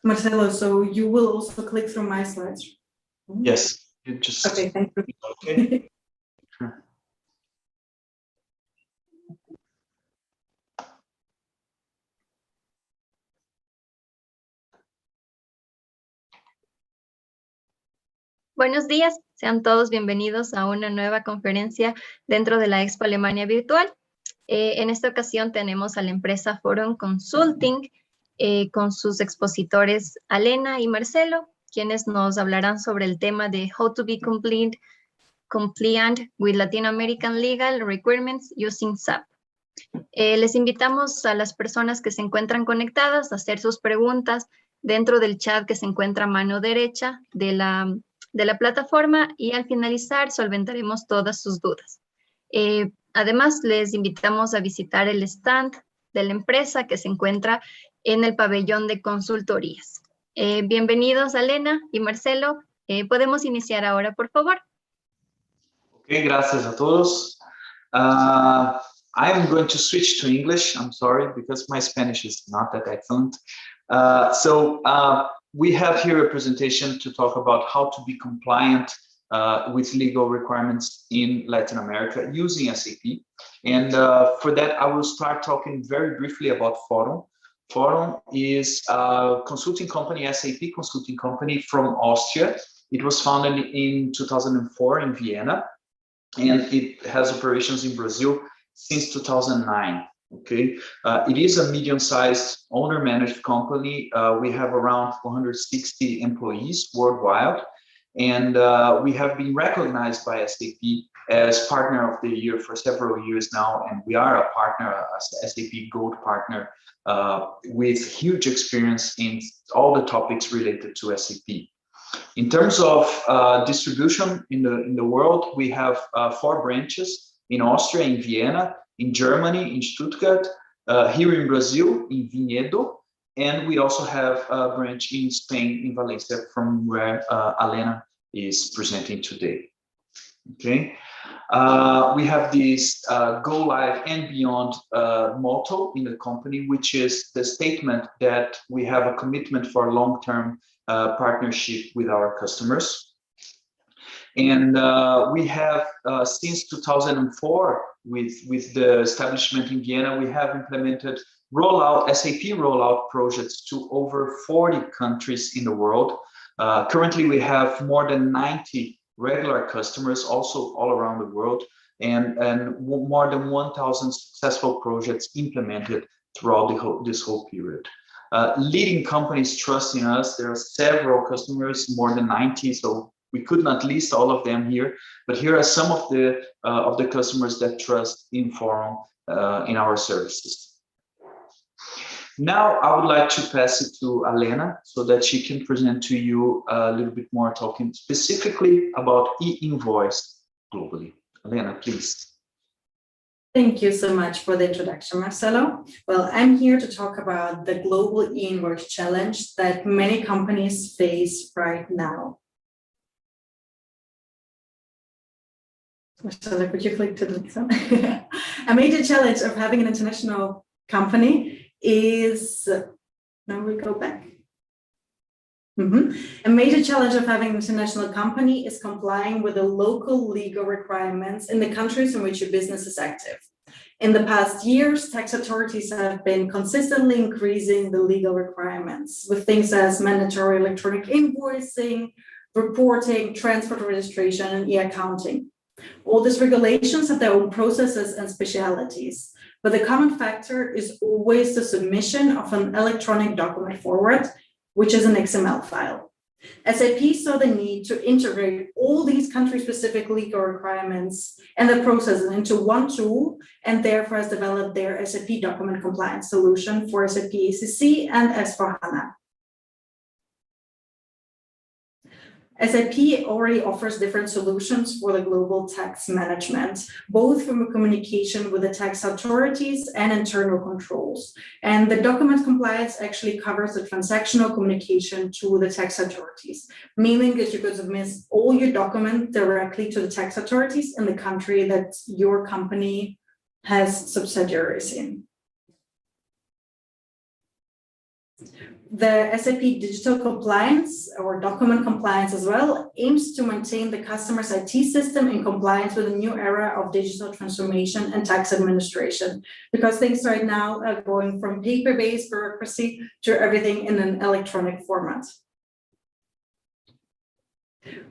Marcelo, so you will also click through my slides? Yes, you just... Okay, thank you. Okay. Sure. Buenos días, sean todos bienvenidos a una nueva conferencia dentro de la Expo Alemania Virtual. En esta ocasión tenemos a la empresa Phoron Consulting con sus expositores Alena y Marcelo, quienes nos hablarán sobre el tema de How to be compliant with Latin American legal requirements using SAP. Les invitamos a las personas que se encuentran conectadas a hacer sus preguntas dentro del chat que se encuentra a mano derecha de la plataforma, y al finalizar solventaremos todas sus dudas. Además, les invitamos a visitar el stand de la empresa que se encuentra en el pabellón de consultorías. Bienvenidos, Alena y Marcelo. Podemos iniciar ahora, por favor. Ok, gracias a todos. I'm going to switch to English. I'm sorry, because my Spanish is not that excellent. We have here a presentation to talk about how to be compliant with legal requirements in Latin America using SAP. And for that, I will start talking very briefly about Phoron. Phoron is a consulting company, SAP consulting company from Austria. It was founded in 2004 in Vienna, and it has operations in Brazil since 2009. Okay, it is a medium-sized owner-managed company. We have around 460 employees worldwide, and we have been recognized by SAP as Partner of the Year for several years now, and we are a partner, a SAP Gold Partner, with huge experience in all the topics related to SAP. In terms of distribution in the world, we have 4 branches in Austria, in Vienna, in Germany, in Stuttgart, here in Brazil, in Vinhedo, and we also have a branch in Spain, in Valencia, from where Alena is presenting today. Okay, we have this Go Live and Beyond motto in the company, which is the statement that we have a commitment for long-term partnership with our customers. And we have, since 2004, with the establishment in Vienna, we have implemented SAP rollout projects to over 40 countries in the world. Currently, we have more than 90 regular customers, also all around the world, and more than 1,000 successful projects implemented throughout this whole period. Leading companies trust in us. There are several customers, more than 90, so we could not list all of them here, but here are some of the customers that trust in Phoron in our services. Now I would like to pass it to Alena so that she can present to you a little bit more, talking specifically about e-invoice globally. Alena, please. Thank you so much for the introduction, Marcelo. Well, I'm here to talk about the global e-invoice challenge that many companies face right now. Marcelo, could you click to the next one? A major challenge of having an international company is, now we go back. A major challenge of having an international company is complying with the local legal requirements in the countries in which your business is active. In the past years, tax authorities have been consistently increasing the legal requirements with things as mandatory electronic invoicing, reporting, transport registration, and e-accounting. All these regulations have their own processes and specialities, but the common factor is always the submission of an electronic document forward, which is an XML file. SAP saw the need to integrate all these country-specific legal requirements and the processes into one tool, and therefore has developed their SAP document compliance solution for SAP ECC and S/4HANA. SAP already offers different solutions for the global tax management, both from communication with the tax authorities and internal controls. And the document compliance actually covers the transactional communication to the tax authorities, meaning that you could submit all your documents directly to the tax authorities in the country that your company has subsidiaries in. The SAP Digital Compliance or Document Compliance as well aims to maintain the customer's IT system in compliance with a new era of digital transformation and tax administration, because things right now are going from paper-based bureaucracy to everything in an electronic format.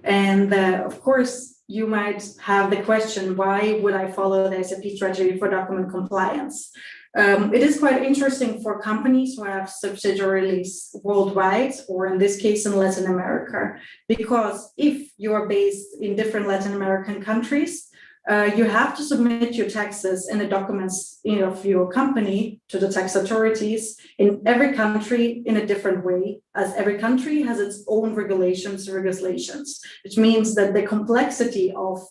And of course, you might have the question, why would I follow the SAP strategy for document compliance? It is quite interesting for companies who have subsidiaries worldwide, or in this case in Latin America, because if you are based in different Latin American countries, you have to submit your taxes and the documents of your company to the tax authorities in every country in a different way, as every country has its own regulations, which means that the complexity of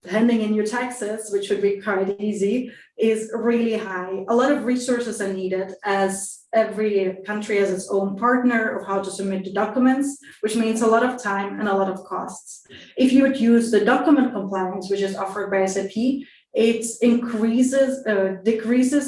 handing in your taxes, which would be quite easy, is really high. A lot of resources are needed, as every country has its own partner of how to submit the documents, which means a lot of time and a lot of costs. If you would use the document compliance, which is offered by SAP, it decreases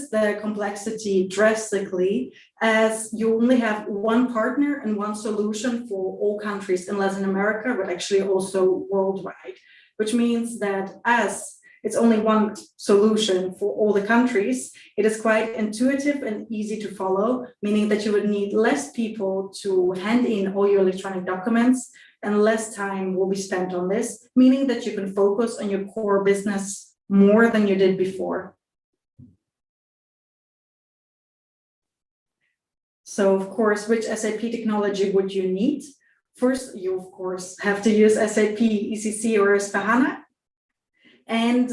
the complexity drastically, as you only have one partner and one solution for all countries in Latin America, but actually also worldwide, which means that as it's only one solution for all the countries, it is quite intuitive and easy to follow, meaning that you would need less people to hand in all your electronic documents, and less time will be spent on this, meaning that you can focus on your core business more than you did before. So of course, which SAP technology would you need? First, you of course have to use SAP ECC or S/4HANA. And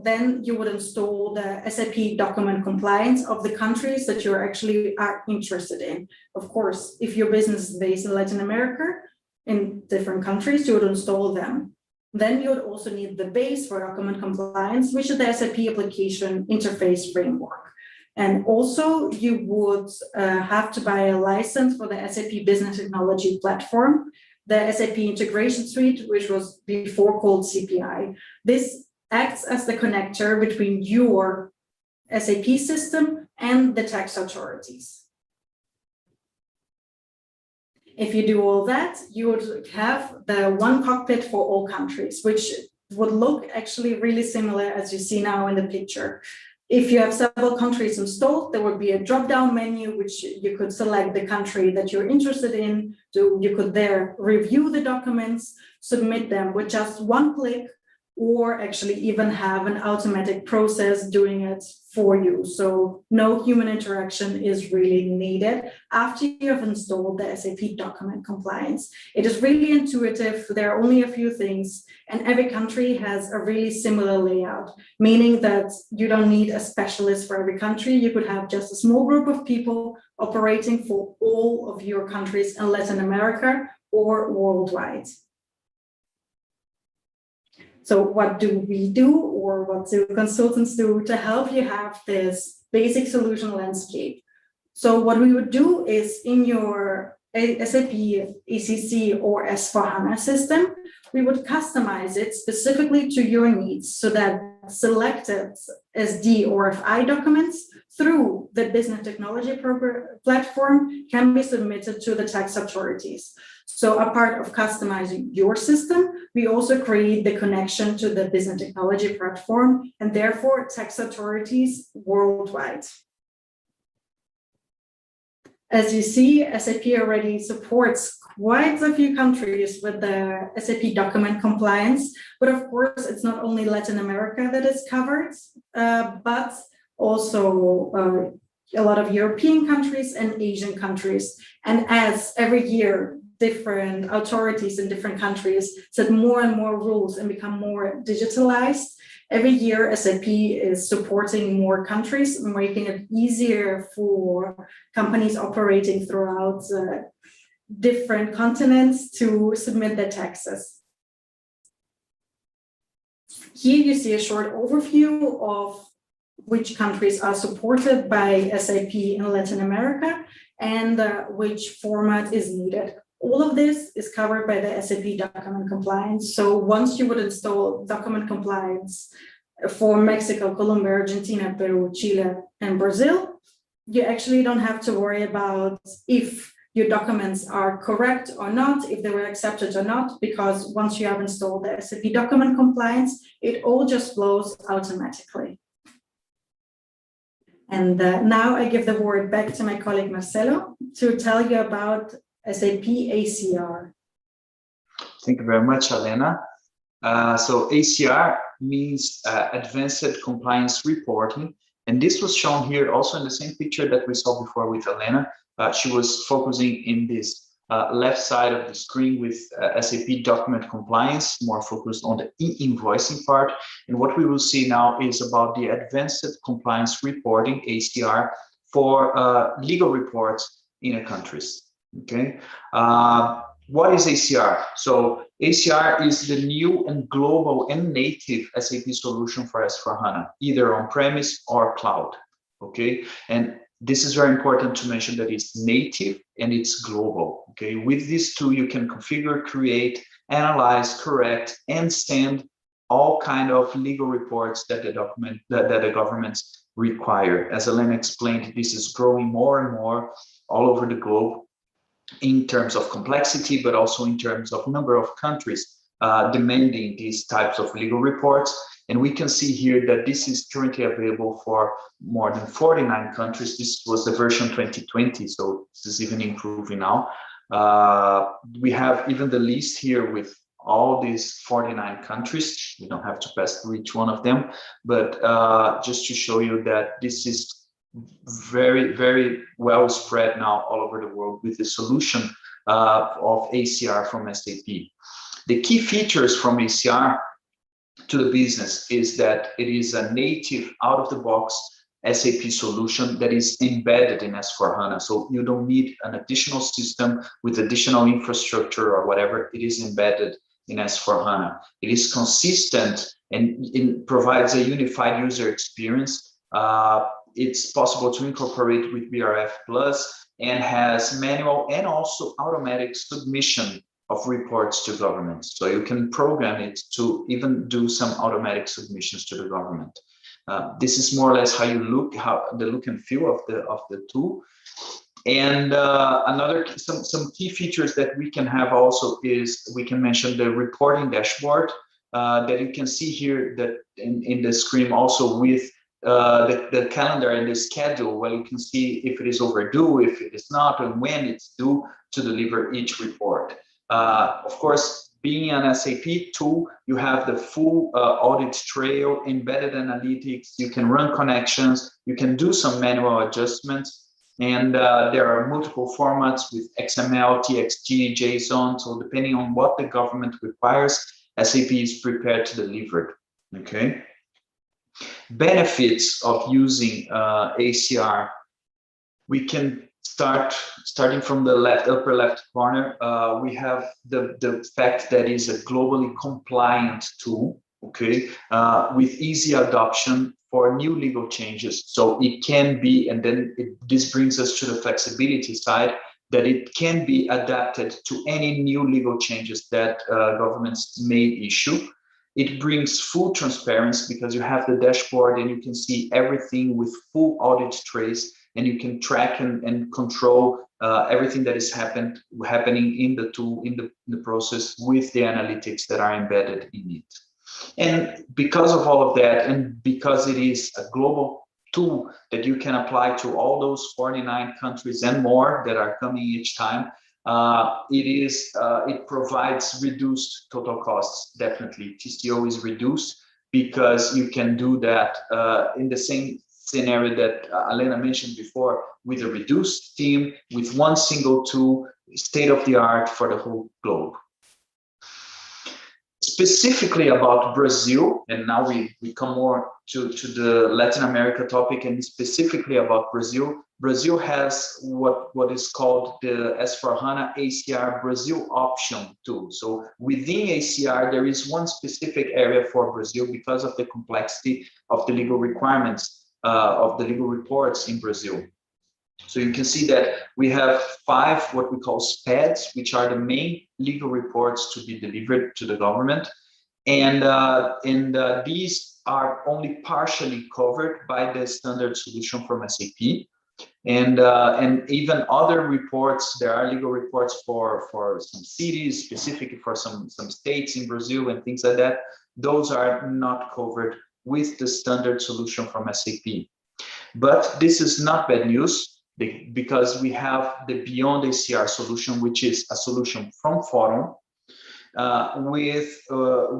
then you would install the SAP document compliance of the countries that you actually are interested in. Of course, if your business is based in Latin America, in different countries, you would install them. Then you would also need the base for document compliance, which is the SAP application interface framework. And also you would have to buy a license for the SAP Business Technology Platform, the SAP Integration Suite, which was before called CPI. This acts as the connector between your SAP system and the tax authorities. If you do all that, you would have the one cockpit for all countries, which would look actually really similar as you see now in the picture. If you have several countries installed, there would be a drop-down menu, which you could select the country that you're interested in. So you could there review the documents, submit them with just one click, or actually even have an automatic process doing it for you. So no human interaction is really needed after you have installed the SAP document compliance. It is really intuitive. There are only a few things, and every country has a really similar layout, meaning that you don't need a specialist for every country. You could have just a small group of people operating for all of your countries in Latin America or worldwide. So what do we do, or what do consultants do to help you have this basic solution landscape? So what we would do is, in your SAP ECC or S/4HANA system, we would customize it specifically to your needs, so that selected SD or FI documents through the business technology platform can be submitted to the tax authorities. So a part of customizing your system, we also create the connection to the business technology platform, and therefore tax authorities worldwide. As you see, SAP already supports quite a few countries with the SAP document compliance, but of course, it's not only Latin America that is covered, but also a lot of European countries and Asian countries. And as every year, different authorities in different countries set more and more rules and become more digitalized, every year SAP is supporting more countries, making it easier for companies operating throughout different continents to submit their taxes. Here you see a short overview of which countries are supported by SAP in Latin America and which format is needed. All of this is covered by the SAP document compliance. So once you would install document compliance for Mexico, Colombia, Argentina, Peru, Chile, and Brazil, you actually don't have to worry about if your documents are correct or not, if they were accepted or not, because once you have installed the SAP document compliance, it all just flows automatically. And now I give the word back to my colleague Marcelo to tell you about SAP ACR. Thank you very much, Elena. So ACR means Advanced Compliance Reporting. And this was shown here also in the same picture that we saw before with Elena. She was focusing in this left side of the screen with SAP document compliance, more focused on the e-invoicing part. And what we will see now is about the Advanced Compliance Reporting, ACR, for legal reports in countries. Okay. What is ACR? So ACR is the new and global and native SAP solution for S/4HANA, either on-premise or cloud. Okay, and this is very important to mention that it's native and it's global. Okay, with this tool you can configure, create, analyze, correct, and send all kind of legal reports that the governments require. As Elena explained, this is growing more and more all over the globe, in terms of complexity, but also in terms of number of countries demanding these types of legal reports. And we can see here that this is currently available for more than 49 countries. This was the version 2020, so this is even improving now. We have even the list here with all these 49 countries. We don't have to pass through each one of them, but just to show you that this is very, very well spread now all over the world with the solution of ACR from SAP. The key features from ACR to the business is that it is a native out-of-the-box SAP solution that is embedded in S/4HANA. So you don't need an additional system with additional infrastructure or whatever. It is embedded in S/4HANA. It is consistent and it provides a unified user experience. It's possible to incorporate with BRF Plus and has manual and also automatic submission of reports to governments. So you can program it to even do some automatic submissions to the government. This is more or less how you look, how the look and feel of the tool. And some key features that we can have also is we can mention the reporting dashboard that you can see here that in the screen also with the calendar and the schedule, where you can see if it is overdue, if it is not, and when it's due to deliver each report. Of course, being an SAP tool, you have the full audit trail, embedded analytics, you can run connections, you can do some manual adjustments, and there are multiple formats with XML, TXT, JSON, so depending on what the government requires, SAP is prepared to deliver it, okay? Benefits of using ACR, we can starting from the upper left corner, we have the fact that it's a globally compliant tool, okay, with easy adoption for new legal changes. So it can be, and then this brings us to the flexibility side, that it can be adapted to any new legal changes that governments may issue. It brings full transparency because you have the dashboard and you can see everything with full audit trace, and you can track and control everything that is happening in the tool, in the process, with the analytics that are embedded in it. And because of all of that, and because it is a global tool that you can apply to all those 49 countries and more that are coming each time, it provides reduced total costs. Definitely, TCO is reduced because you can do that in the same scenario that Elena mentioned before, with a reduced team, with one single tool, state of the art for the whole globe. Specifically about Brazil, and now we come more to the Latin America topic, and specifically about Brazil. Brazil has what is called the S/4HANA ACR Brazil option tool. So within ACR, there is one specific area for Brazil because of the complexity of the legal requirements of the legal reports in Brazil. So you can see that we have 5 what we call SPEDs, which are the main legal reports to be delivered to the government. And these are only partially covered by the standard solution from SAP. And even other reports, there are legal reports for some cities, specifically for some states in Brazil and things like that. Those are not covered with the standard solution from SAP. But this is not bad news, because we have the Beyond ACR solution, which is a solution from Phoron,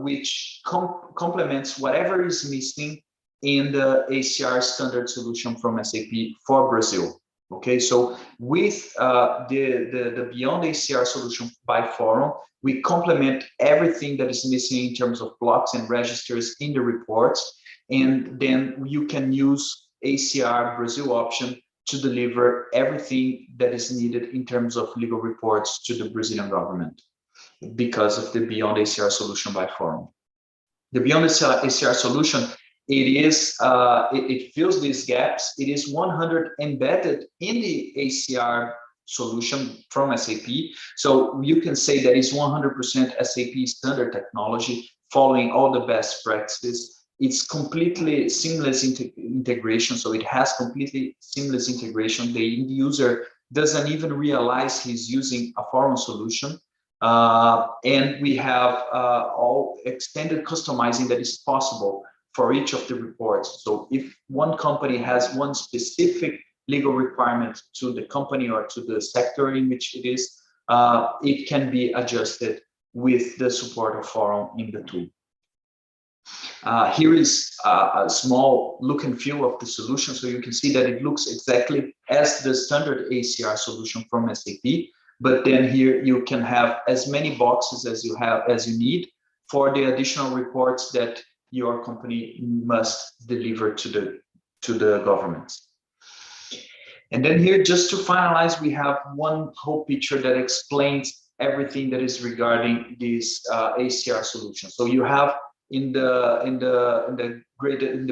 which complements whatever is missing in the ACR standard solution from SAP for Brazil. Okay, so with the Beyond ACR solution by Phoron, we complement everything that is missing in terms of blocks and registers in the reports, and then you can use ACR Brazil option to deliver everything that is needed in terms of legal reports to the Brazilian government, because of the Beyond ACR solution by Phoron. The Beyond ACR solution, it fills these gaps. It is 100% embedded in the ACR solution from SAP. So you can say that it's 100% SAP standard technology, following all the best practices. It's completely seamless integration. So it has completely seamless integration. The end user doesn't even realize he's using a Phoron solution. And we have all extended customizing that is possible for each of the reports. So if one company has one specific legal requirement to the company or to the sector in which it is, it can be adjusted with the support of Phoron in the tool. Here is a small look and feel of the solution. So you can see that it looks exactly as the standard ACR solution from SAP. But then here you can have as many boxes as you need for the additional reports that your company must deliver to the government. And then here, just to finalize, we have one whole picture that explains everything that is regarding this ACR solution. So you have in the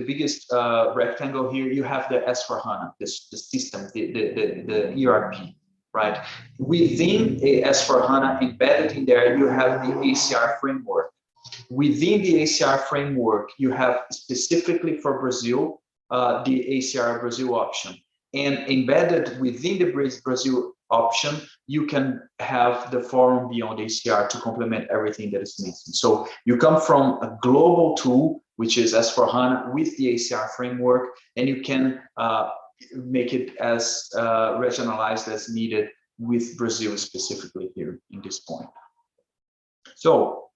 biggest rectangle here, you have the S/4HANA, the system, the ERP. Right. Within S/4HANA embedded in there, you have the ACR framework. Within the ACR framework, you have specifically for Brazil, the ACR Brazil option. And embedded within the Brazil option, you can have the Phoron Beyond ACR to complement everything that is missing. So you come from a global tool, which is S/4HANA with the ACR framework, and you can make it as regionalized as needed with Brazil specifically here in this point. So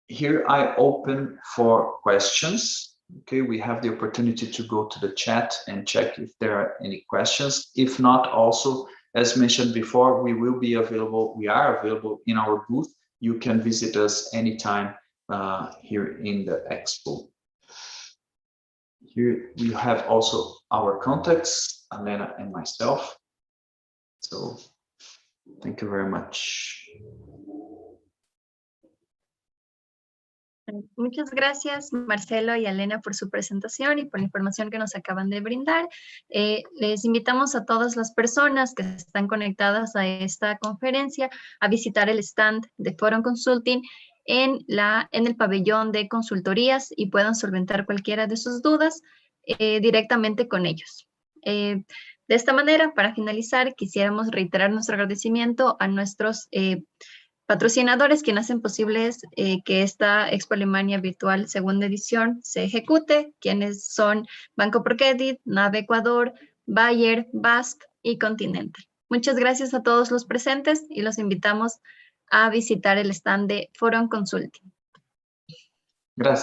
here I open for questions. Okay, we have the opportunity to go to the chat and check if there are any questions. If not, also, as mentioned before, we are available in our booth. You can visit us anytime here in the expo. Here we have also our contacts, Elena and myself. So thank you very much. Muchas gracias, Marcelo y Elena, por su presentación y por la información que nos acaban de brindar. Les invitamos a todas las personas que están conectadas a esta conferencia a visitar el stand de Phoron Consulting en el pabellón de consultorías y puedan solventar cualquiera de sus dudas directamente con ellos. De esta manera, para finalizar, quisiéramos reiterar nuestro agradecimiento a nuestros patrocinadores, quienes hacen posibles que esta Expo Alemania Virtual segunda edición se ejecute, quienes son Banco ProCredit, NAVE Ecuador, Bayer, BASF y Continental. Muchas gracias a todos los presentes y los invitamos a visitar el stand de Phoron Consulting. Gracias.